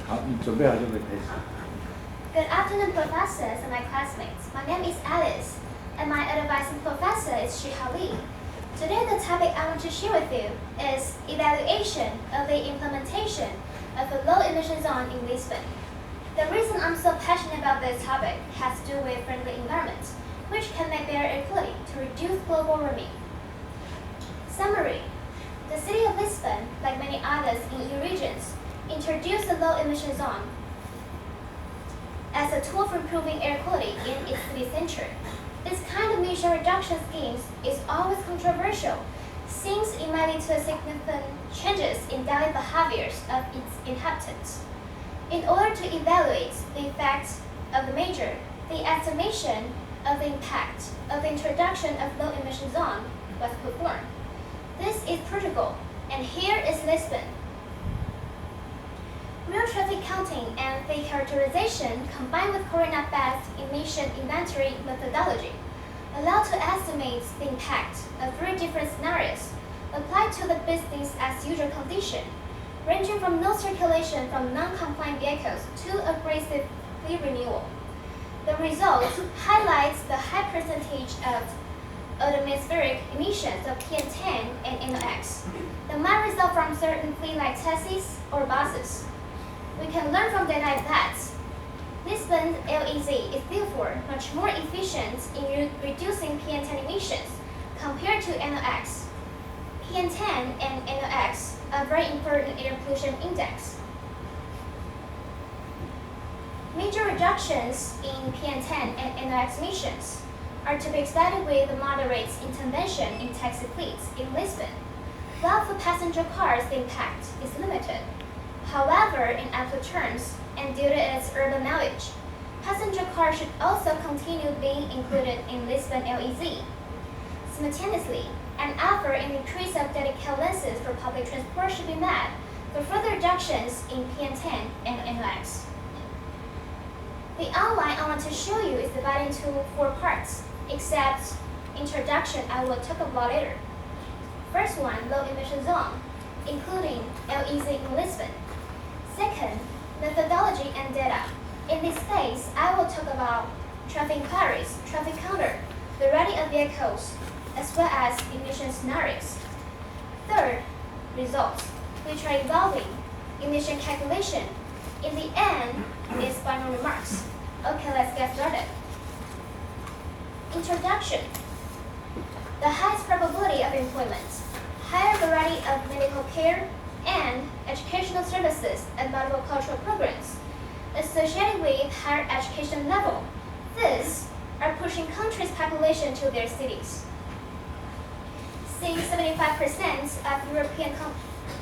好，你准备好就可以开始。 Good afternoon, professors and my classmates. My name is Alice, and my advising professor is施芮宜. Today, the topic I want to share with you is evaluation of the implementation of a low-emission zone in Lisbon. The reason I'm so passionate about this topic has to do with friendly environment, which can make better air quality to reduce global warming. Summary: the city of Lisbon, like many others in EU regions, introduced a low-emission zone as a tool for improving air quality in its city center. This kind of emission reduction schemes is always controversial, since it might lead to significant changes in daily behaviors of its inhabitants. In order to evaluate the effects of the measure, the estimation of the impact of the introduction of low-emission zone was performed. This is Portugal, and here is Lisbon. Real traffic counting and the characterization combined with corona-based emission inventory methodology allow to estimate the impact of 3 different scenarios applied to the business as usual condition, ranging from no circulation from non-compliant vehicles to aggressive fleet renewal. The result highlights the high percentage of atmospheric emissions of PM10 and NOx that might result from certain fleet like taxis or buses. We can learn from data that Lisbon's LEZ is therefore much more efficient in reducing PM10 emissions compared to NOx. PM10 and NOx are very important air pollution index. Major reductions in PM10 and NOx emissions are to be expected with a moderate intervention in taxi fleets in Lisbon, while for passenger cars the impact is limited. However, in absolute terms, and due to its urban mileage, passenger cars should also continue being included in Lisbon LEZ. Simultaneously, an effort in increase of dedicated lenses for public transport should be made for further reductions in PM10 and NOx. The outline I want to show you is divided into 4 parts, except introduction I will talk about later. First one, low emission zone, including LEZ in Lisbon. Second, methodology and data. In this phase, I will talk about traffic inquiries, traffic counter, the rating of vehicles, as well as emission scenarios. Third, results, which are involving emission calculation. In the end, is final remarks. Okay, let's get started. Introduction. The highest probability of employment, higher variety of medical care, and educational services and multiple cultural programs associated with higher education level. These are pushing countries' population to their cities. Since 75% of European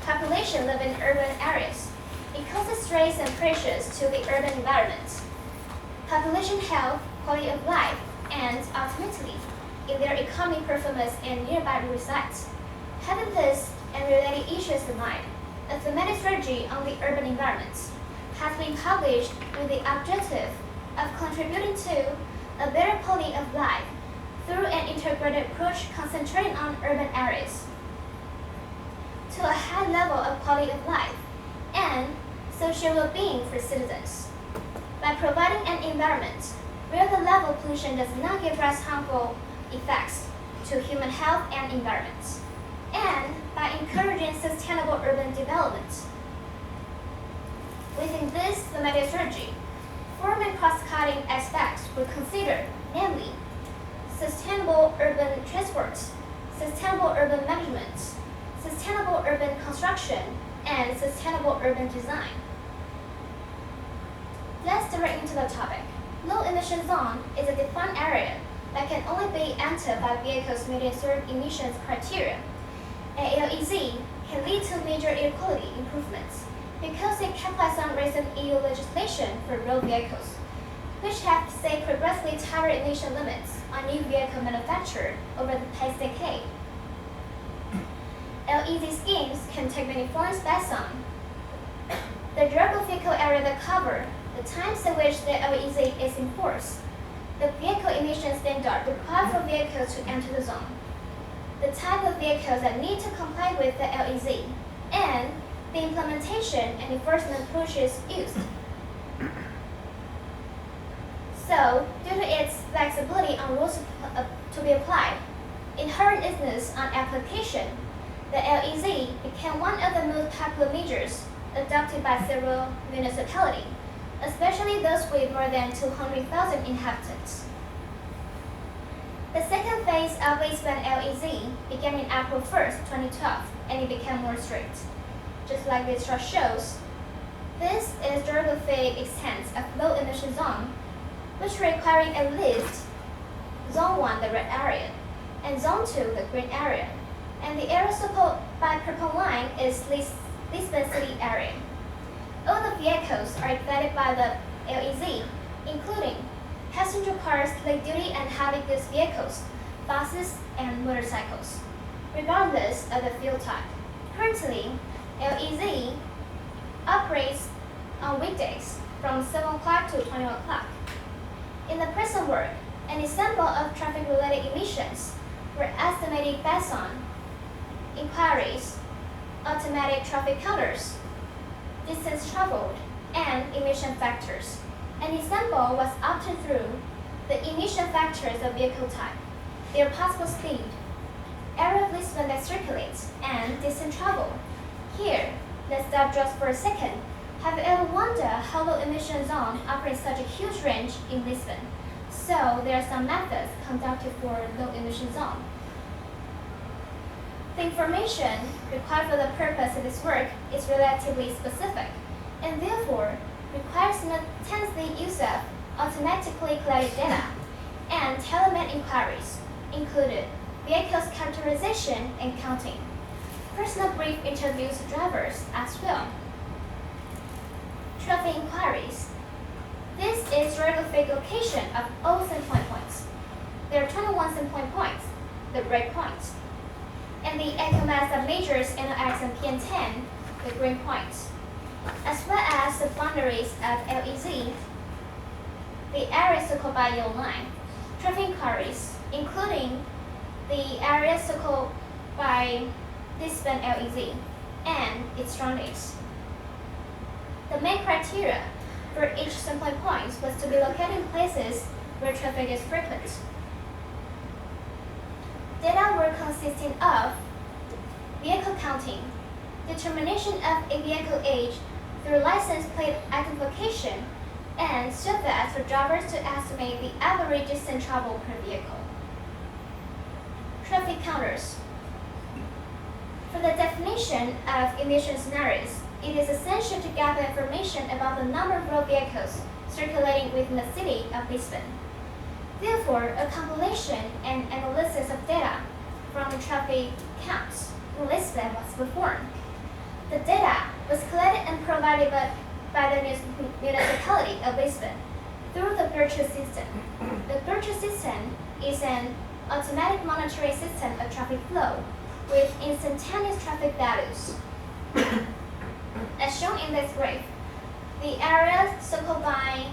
population live in urban areas, it causes stress and pressures to the urban environment, population health, quality of life, and ultimately, in their economic performance and nearby resides. Having this and related issues in mind, a thematic strategy on the urban environment has been published with the objective of contributing to a better quality of life through an integrated approach concentrating on urban areas, to a high level of quality of life and social well-being for citizens, by providing an environment where the level of pollution does not give rise to harmful effects to human health and environment, and by encouraging sustainable urban development. Within this thematic strategy, 4 main cross-cutting aspects were considered, namely, sustainable urban transport, sustainable urban management, sustainable urban construction, and sustainable urban design. Let's dive into the topic. Low emission zone is a defined area that can only be entered by vehicles meeting certain emissions criteria. LEZ can lead to major air quality improvements because it capitalizes on recent EU legislation for road vehicles, which have set progressively tighter emission limits on new vehicle manufactured over the past decade. LEZ schemes can take many forms based on the geographical area that cover, the times at which the LEZ is enforced, the vehicle emission standard required for vehicles to enter the zone, the type of vehicles that need to comply with the LEZ, and the implementation and enforcement approaches used. So, due to its flexibility on rules to be applied, inherent easiness on application, the LEZ became one of the most popular measures adopted by several municipalities, especially those with more than 200,000 inhabitants. The second phase of Lisbon LEZ began in April 1st, 2012, and it became more strict. Just like this chart shows, this is geographic extent of low emission zone, which requiring at least Zone 1, the red area, and Zone 2, the green area, and the area supported by purple line is Lisbon city area. All the vehicles are exempted by the LEZ, including passenger cars, light duty and heavy goods vehicles, buses, and motorcycles, regardless of the fuel type. Currently, LEZ operates on weekdays from 7 o'clock to 21 o'clock. In the present work, an example of traffic-related emissions were estimated based on inquiries, automatic traffic counters, distance traveled, and emission factors. An example was obtained through the emission factors of vehicle type, their possible speed, area of Lisbon that circulates, and distance traveled. Here, let's stop just for a second. Have you ever wondered how low emission zone operates such a huge range in Lisbon? So there are some methods conducted for low emission zone. The information required for the purpose of this work is relatively specific, and therefore requires simultaneously use of automatically collected data and tailor-made inquiries, included vehicles characterization and counting, personal brief interviews of drivers as well. Traffic inquiries. This is geographic location of all standpoint points. There are 21 standpoint points, the red points, and the echo mass of measures NOx and PM10, the green points, as well as the boundaries of LEZ, the area circled by yellow line. Traffic inquiries, including the area circled by Lisbon LEZ and its surroundings. The main criteria for each standpoint point was to be located in places where traffic is frequent. Data were consisting of vehicle counting, determination of a vehicle age through license plate identification, and surveys for drivers to estimate the average distance traveled per vehicle. Traffic counters. For the definition of emission scenarios, it is essential to gather information about the number of road vehicles circulating within the city of Lisbon. Therefore, a compilation and analysis of data from the traffic counts in Lisbon was performed. The data was collected and provided by the municipality of Lisbon through the virtual system. The virtual system is an automatic monitoring system of traffic flow with instantaneous traffic values. As shown in this graph, the area circled by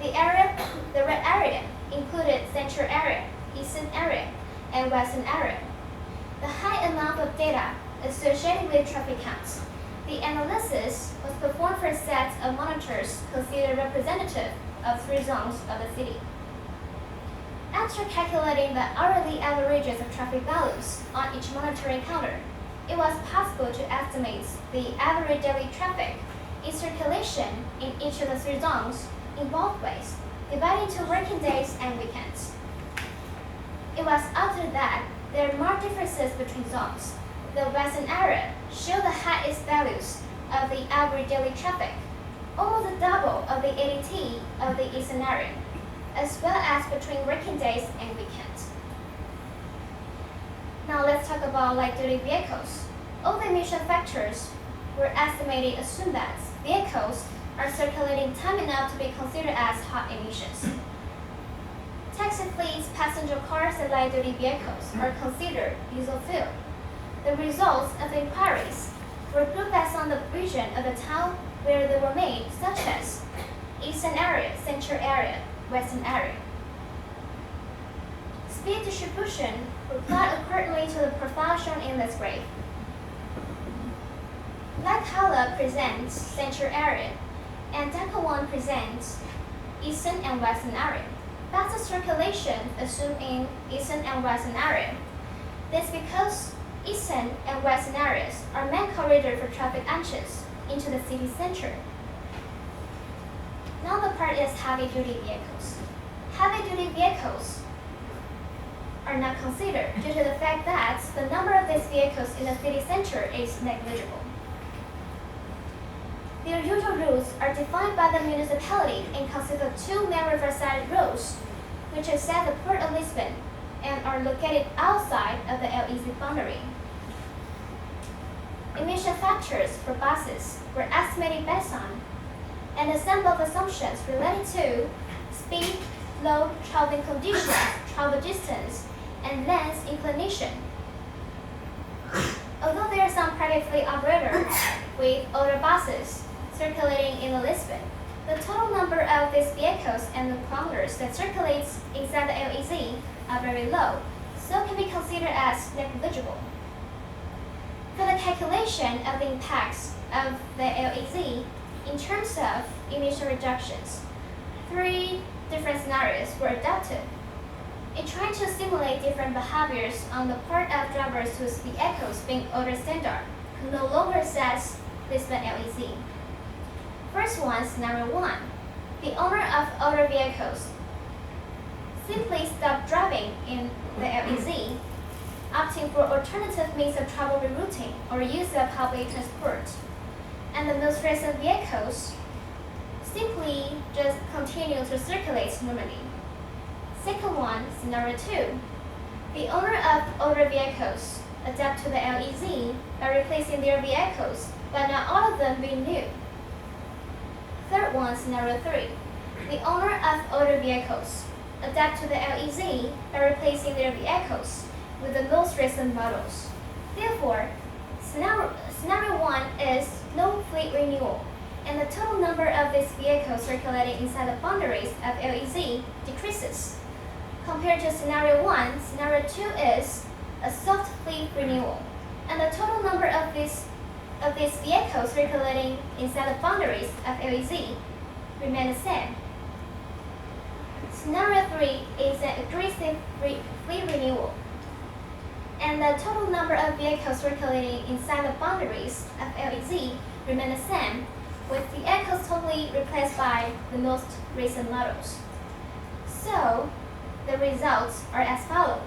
the red area included central area, eastern area, and western area. The high amount of data associated with traffic counts. The analysis was performed for a set of monitors considered representative of 3 zones of the city. After calculating the hourly averages of traffic values on each monitoring counter, it was possible to estimate the average daily traffic in circulation in each of the 3 zones in both ways, divided into working days and weekends. It was observed that there are marked differences between zones. The western area showed the highest values of the average daily traffic, almost the double of the ADT of the eastern area, as well as between working days and weekends. Now let's talk about light-duty vehicles. All the emission factors were estimated assume that vehicles are circulating time enough to be considered as hot emissions. Taxi fleets, passenger cars, and light-duty vehicles are considered diesel fuel. The results of the inquiries were grouped based on the region of the town where they were made, such as eastern area, central area, western area. Speed distribution were plotted accordingly to the profile shown in this graph. light color presents central area, and darker one presents eastern and western area. Faster circulation assuming eastern and western area. This because eastern and western areas are main corridor for traffic entries into the city center. Now the part is heavy-duty vehicles. Heavy-duty vehicles are not considered due to the fact that the number of these vehicles in the city center is negligible. Their usual routes are defined by the municipality and consist of two main riverside roads, which are at the port of Lisbon and are located outside of the LEZ boundary. Emission factors for buses were estimated based on and a sample of assumptions related to speed, load, traveling conditions, travel distance, and length inclination. Although there are some private fleet operators with older buses circulating in Lisbon, the total number of these vehicles and the kilometers that circulates inside the LEZ are very low, so can be considered as negligible. For the calculation of the impacts of the LEZ in terms of emission reductions, 3 different scenarios were adopted. In trying to simulate different behaviors on the part of drivers whose vehicles being older standard, who no longer access Lisbon LEZ. First one, scenario 1. The owner of older vehicles simply stop driving in the LEZ, opting for alternative means of travel rerouting or use of public transport. And the most recent vehicles simply just continue to circulate normally. Second one, scenario 2. The owner of older vehicles adapt to the LEZ by replacing their vehicles, but not all of them being new. Third one, scenario 3. The owner of older vehicles adapt to the LEZ by replacing their vehicles with the most recent models. Therefore, scenario 1 is no fleet renewal, and the total number of these vehicles circulating inside the boundaries of LEZ decreases. Compared to scenario 1, scenario 2 is a soft fleet renewal, and the total number of these vehicles circulating inside the boundaries of LEZ remain the same. Scenario 3 is an aggressive fleet renewal, and the total number of vehicles circulating inside the boundaries of LEZ remain the same, with vehicles totally replaced by the most recent models. So, the results are as follows.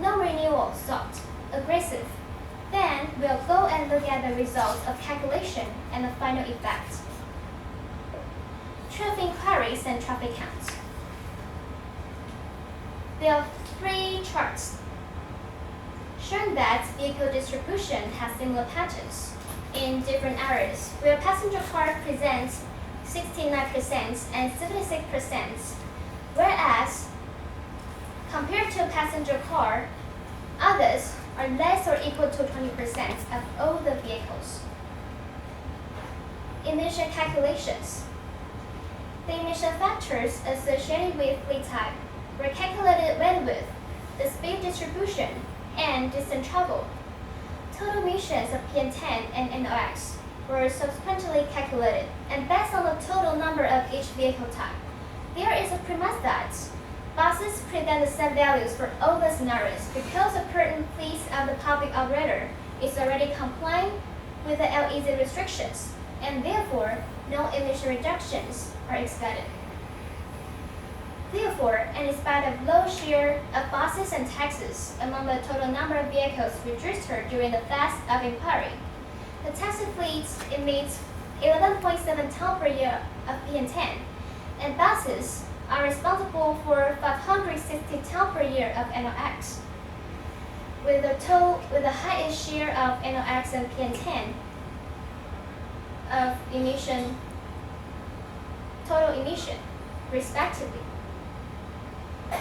No renewal sought, aggressive. Then we'll go and look at the results of calculation and the final effect. Traffic inquiries and traffic counts. There are 3 charts showing that vehicle distribution has similar patterns in different areas, where passenger car presents 69% and 76%, whereas compared to passenger car, others are less or equal to 20% of all the vehicles. Emission calculations. The emission factors associated with fleet type were calculated with the speed distribution and distance travel. Total emissions of PM10 and NOx were subsequently calculated, and based on the total number of each vehicle type, there is a premise that buses present the same values for all the scenarios because the current fleet of the public operator is already complying with the LEZ restrictions, and therefore no emission reductions are expected. Therefore, and in spite of low share of buses and taxis among the total number of vehicles registered during the phase of inquiry, the taxi fleet emits 11.7 tons per year of PM10, and buses are responsible for 560 tons per year of NOx, with the highest share of NOx and PM10 of total emission, respectively.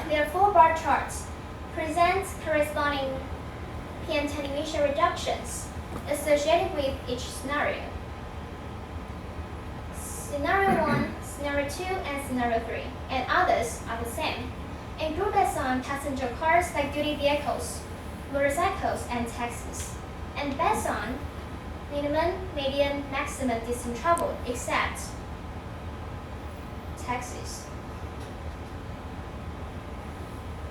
There are 4 bar charts present corresponding PM10 emission reductions associated with each scenario. Scenario 1, Scenario 2, and Scenario 3, and others are the same, and grouped based on passenger cars, light-duty vehicles, motorcycles, and taxis, and based on minimum, median, maximum distance traveled, except taxis.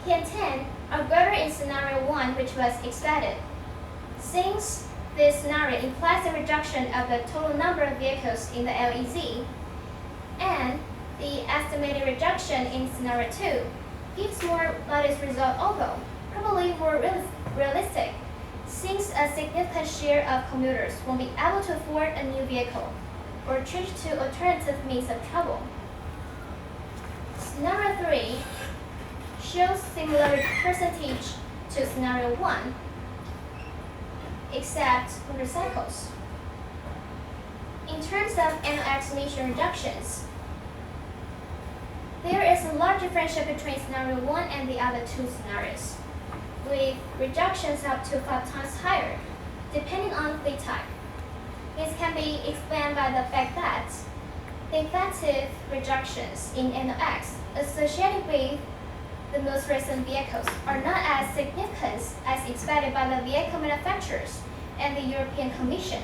PM10 are greater in scenario 1, which was expected. Since this scenario implies a reduction of the total number of vehicles in the LEZ, and the estimated reduction in scenario 2 gives more modest result, although probably more realistic, since a significant share of commuters won't be able to afford a new vehicle or switch to alternative means of travel. Scenario 3 shows similar percentage to scenario 1, except motorcycles. In terms of NOx emission reductions, there is a large differential between scenario 1 and the other two scenarios, with reductions up to 5 times higher, depending on fleet type. This can be explained by the fact that the effective reductions in NOx associated with the most recent vehicles are not as significant as expected by the vehicle manufacturers and the European Commission.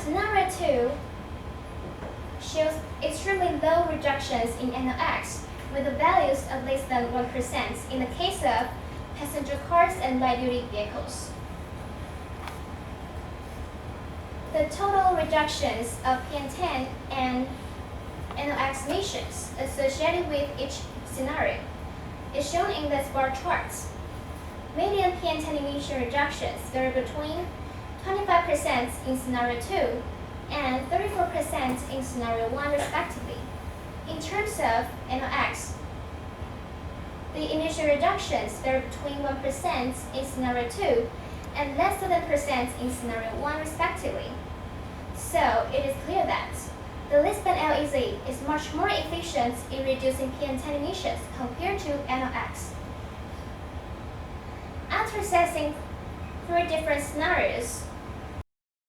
Scenario 2 shows extremely low reductions in NOx, with the values of less than 1% in the case of passenger cars and light-duty vehicles. The total reductions of PM10 and NOx emissions associated with each scenario is shown in this bar charts. Median PM10 emission reductions vary between 25% in scenario 2 and 34% in scenario 1 respectively. In terms of NOx, the emission reductions vary between 1% in scenario 2 and less than 10% in scenario 1 respectively. So it is clear that the Lisbon LEZ is much more efficient in reducing PM10 emissions compared to NOx. After assessing 3 different scenarios,